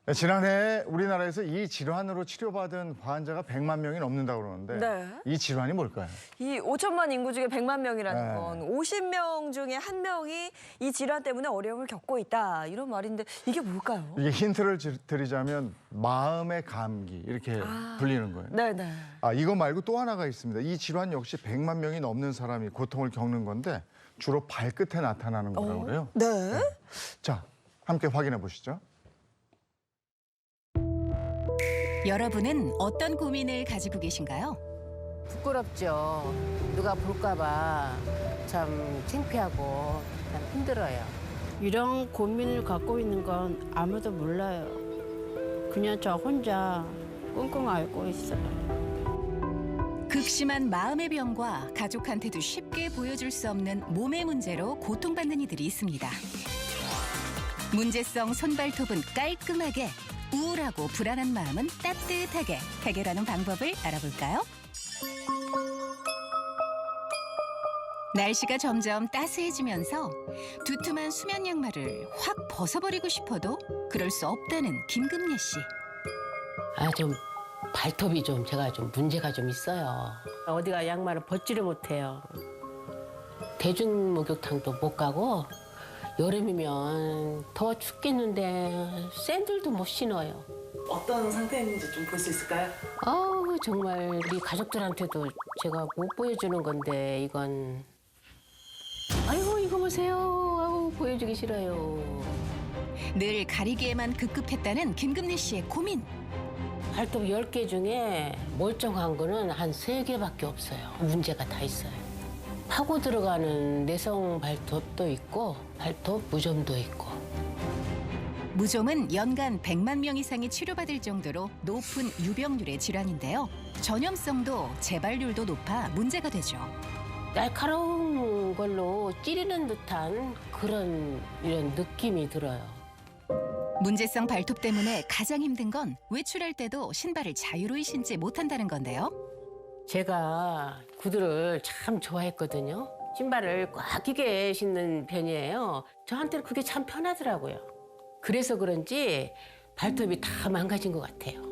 네, 지난해 우리나라에서 이 질환으로 치료받은 환자가 100만 명이 넘는다고 그러는데 네. 이 질환이 뭘까요? 이 5천만 인구 중에 100만 명이라는 네. 건 50명 중에 1명이 이 질환 때문에 어려움을 겪고 있다. 이런 말인데 이게 뭘까요? 이게 힌트를 드리자면 마음의 감기 이렇게 불리는 거예요. 네네. 이거 말고 또 하나가 있습니다. 이 질환 역시 100만 명이 넘는 사람이 고통을 겪는 건데 주로 발끝에 나타나는 거라고 그래요. 네. 자, 함께 확인해 보시죠. 여러분은 어떤 고민을 가지고 계신가요? 부끄럽죠. 누가 볼까봐 참 창피하고 참 힘들어요. 이런 고민을 갖고 있는 건 아무도 몰라요. 그냥 저 혼자 끙끙 앓고 있어요. 극심한 마음의 병과 가족한테도 쉽게 보여줄 수 없는 몸의 문제로 고통받는 이들이 있습니다. 문제성 손발톱은 깔끔하게, 우울하고 불안한 마음은 따뜻하게 해결하는 방법을 알아볼까요? 날씨가 점점 따스해지면서 두툼한 수면 양말을 확 벗어버리고 싶어도 그럴 수 없다는 김금래 씨. 좀 발톱이 제가 문제가 있어요. 어디가 양말을 벗지를 못해요. 대중목욕탕도 못 가고 여름이면 더워 죽겠는데 샌들도 못 신어요. 어떤 상태인지 좀 볼 수 있을까요? 정말 우리 가족들한테도 제가 못 보여주는 건데 이건 아이고 이거 보세요. 보여주기 싫어요. 늘 가리기에만 급급했다는 김금래 씨의 고민. 발톱 10개 중에 멀쩡한 거는 한 3개밖에 없어요. 문제가 다 있어요. 파고 들어가는 내성 발톱도 있고 발톱 무좀도 있고. 무좀은 연간 100만 명 이상이 치료받을 정도로 높은 유병률의 질환인데요. 전염성도 재발률도 높아 문제가 되죠. 날카로운 걸로 찌르는 듯한 이런 느낌이 들어요. 문제성 발톱 때문에 가장 힘든 건 외출할 때도 신발을 자유로이 신지 못한다는 건데요. 제가 구두를 참 좋아했거든요. 신발을 꽉 끼게 신는 편이에요. 저한테는 그게 참 편하더라고요. 그래서 그런지 발톱이 다 망가진 것 같아요.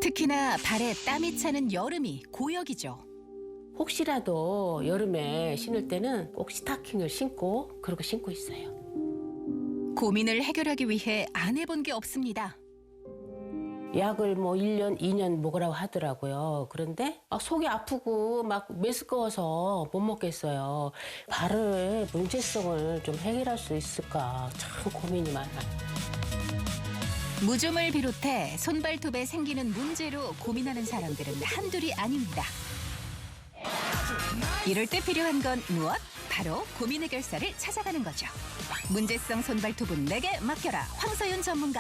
특히나 발에 땀이 차는 여름이 고역이죠. 혹시라도 여름에 신을 때는 꼭 스타킹을 그러고 신고 있어요. 고민을 해결하기 위해 안 해본 게 없습니다. 약을 1년, 2년 먹으라고 하더라고요. 그런데 속이 아프고 메스꺼워서 못 먹겠어요. 발의 문제성을 좀 해결할 수 있을까 참 고민이 많아요. 무좀을 비롯해 손발톱에 생기는 문제로 고민하는 사람들은 한둘이 아닙니다. 이럴 때 필요한 건 무엇? 바로 고민 해결사를 찾아가는 거죠. 문제성 손발톱은 내게 맡겨라. 황서윤 전문가.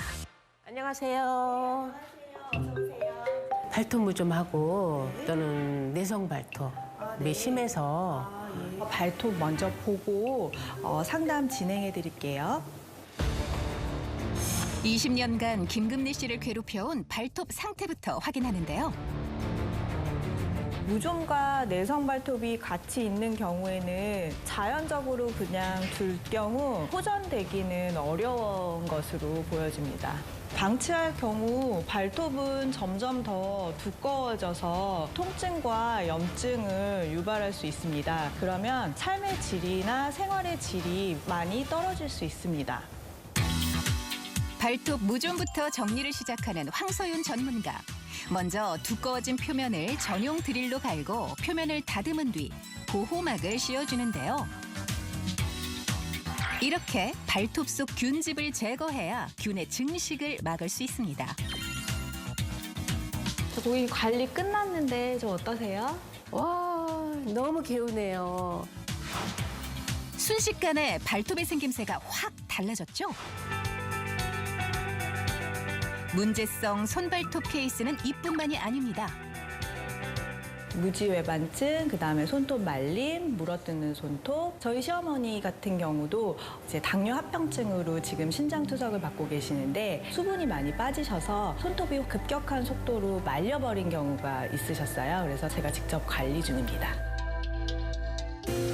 안녕하세요. 발톱 무좀하고 또는 내성 발톱이 심해서 발톱 먼저 보고 상담 진행해 드릴게요. 20년간 김금래 씨를 괴롭혀온 발톱 상태부터 확인하는데요. 무좀과 내성 발톱이 같이 있는 경우에는 자연적으로 그냥 둘 경우 호전되기는 어려운 것으로 보여집니다. 방치할 경우 발톱은 점점 더 두꺼워져서 통증과 염증을 유발할 수 있습니다. 그러면 삶의 질이나 생활의 질이 많이 떨어질 수 있습니다. 발톱 무좀부터 정리를 시작하는 황서윤 전문가. 먼저 두꺼워진 표면을 전용 드릴로 갈고 표면을 다듬은 뒤 보호막을 씌워주는데요. 이렇게 발톱 속 균집을 제거해야 균의 증식을 막을 수 있습니다. 고객님 관리 끝났는데 저 어떠세요? 와 너무 개운해요. 순식간에 발톱의 생김새가 확 달라졌죠? 문제성 손발톱 케이스는 이뿐만이 아닙니다. 무지외반증, 그다음에 손톱 말림, 물어뜯는 손톱. 저희 시어머니 같은 경우도 이제 당뇨 합병증으로 지금 신장 투석을 받고 계시는데 수분이 많이 빠지셔서 손톱이 급격한 속도로 말려버린 경우가 있으셨어요. 그래서 제가 직접 관리 중입니다.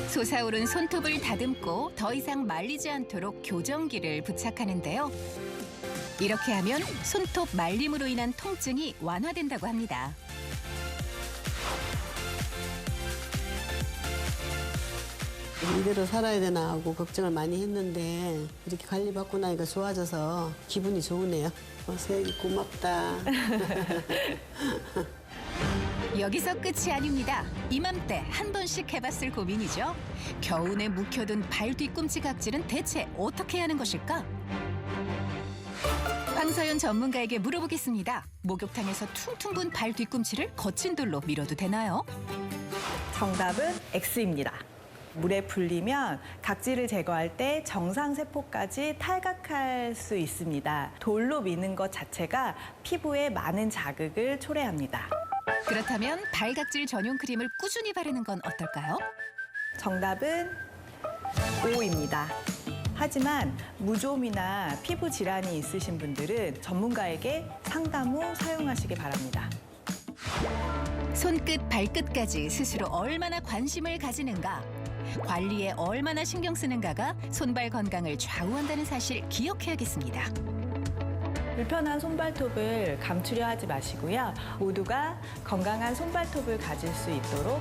솟아오른 손톱을 다듬고 더 이상 말리지 않도록 교정기를 부착하는데요. 이렇게 하면 손톱 말림으로 인한 통증이 완화된다고 합니다. 이대로 살아야 되나 하고 걱정을 많이 했는데 이렇게 관리받고 나니까 좋아져서 기분이 좋으네요. 세영이 고맙다. 여기서 끝이 아닙니다. 이맘때 한 번씩 해봤을 고민이죠. 겨우내 묵혀둔 발 뒤꿈치 각질은 대체 어떻게 하는 것일까? 황서연 전문가에게 물어보겠습니다. 목욕탕에서 퉁퉁 분 발 뒤꿈치를 거친 돌로 밀어도 되나요? 정답은 X입니다. 물에 불리면 각질을 제거할 때 정상세포까지 탈각할 수 있습니다. 돌로 미는 것 자체가 피부에 많은 자극을 초래합니다. 그렇다면 발각질 전용 크림을 꾸준히 바르는 건 어떨까요? 정답은 O입니다. 하지만 무좀이나 피부 질환이 있으신 분들은 전문가에게 상담 후 사용하시기 바랍니다. 손끝, 발끝까지 스스로 얼마나 관심을 가지는가, 관리에 얼마나 신경 쓰는가가 손발 건강을 좌우한다는 사실 기억해야겠습니다. 불편한 손발톱을 감추려 하지 마시고요. 모두가 건강한 손발톱을 가질 수 있도록